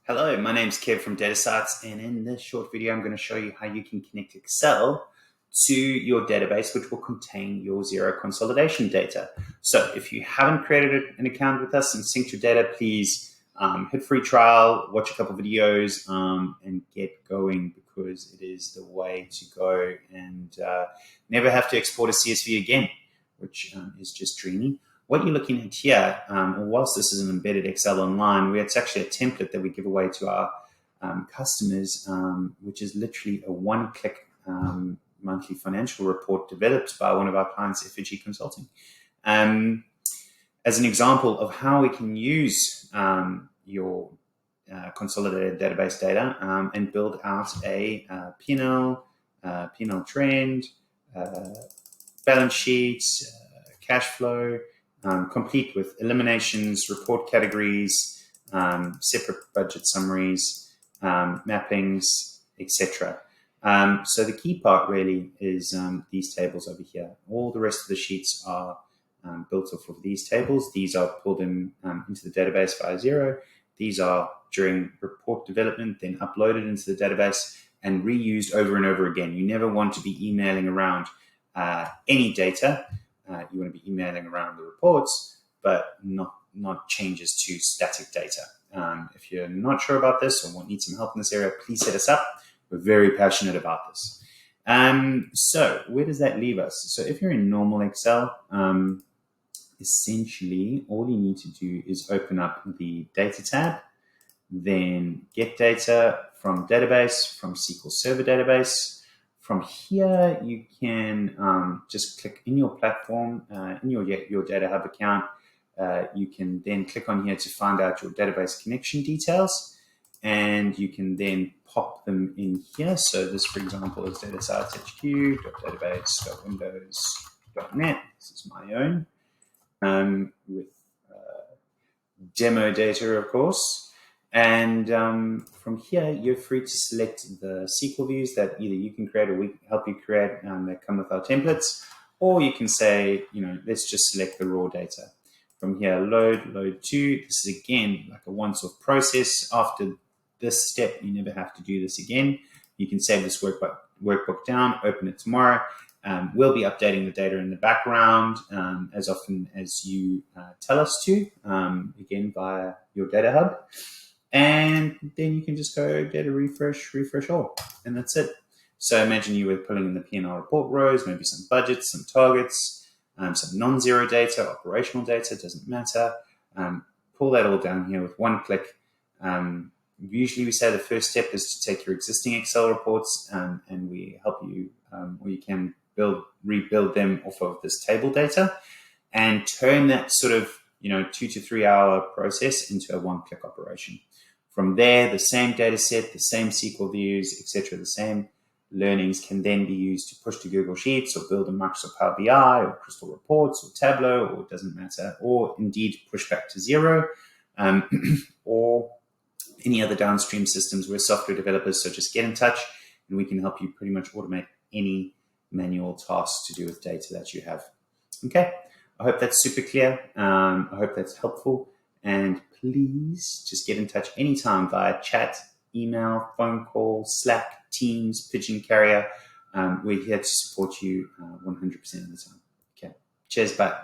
Hello, my name's Kev from DataSites, and in this short video, I'm going to show you how you can connect Excel to your database, which will contain your Xero consolidation data. So if you haven't created an account with us and synced your data, please hit free trial, watch a couple videos, and get going, because it is the way to go and never have to export a CSV again, which is just dreamy. What you're looking at here, whilst this is an embedded Excel online, it's actually a template that we give away to our customers, which is literally a one-click monthly financial report developed by one of our clients, Xero Consulting. As an example of how we can use your consolidated database data and build out a P&L trend, balance sheets, cash flow, complete with eliminations, report categories, separate budget summaries, mappings, etc. So the key part really is these tables over here. All the rest of the sheets are built off of these tables. These are pulled in into the database via Xero. These are during report development, then uploaded into the database and reused over and over again. You never want to be emailing around any data. You want to be emailing around the reports, but not changes to static data. If you're not sure about this or need some help in this area, please hit us up. We're very passionate about this. So where does that leave us? So if you're in normal Excel, essentially all you need to do is open up the data tab, then get data from database, from SQL Server database. From here, you can just click in your platform, in your Data Hub account. You can then click on here to find out your database connection details, and you can then pop them in here. So this, for example, is datasiteshq.database.windows.net. This is my own, with demo data, of course. And from here, you're free to select the SQL views that either you can create or we can help you create that come with our templates, or you can say, let's just select the raw data. From here, load to. This is again like a once-off process. After this step, you never have to do this again. You can save this workbook down, open it tomorrow. We'll be updating the data in the background as often as you tell us to, again via your Data Hub. And then you can just go data refresh all, and that's it. So imagine you were pulling in the P&L report rows, maybe some budgets, some targets, some non-zero data, operational data, doesn't matter. Pull that all down here with one click. Usually we say the first step is to take your existing Excel reports and we help you, or you can rebuild them off of this table data and turn that sort of 2 to 3 hour process into a one-click operation. From there, the same data set, the same SQL views, etc., the same learnings can then be used to push to Google Sheets or build a Microsoft Power BI or Crystal Reports or Tableau, or it doesn't matter, or indeed push back to Xero or any other downstream systems. We're software developers, so just get in touch and we can help you pretty much automate any manual tasks to do with data that you have. Okay. I hope that's super clear. I hope that's helpful. And please just get in touch anytime via chat, email, phone call, Slack, Teams, Pigeon Carrier. We're here to support you 100% of the time. Okay. Cheers. Bye.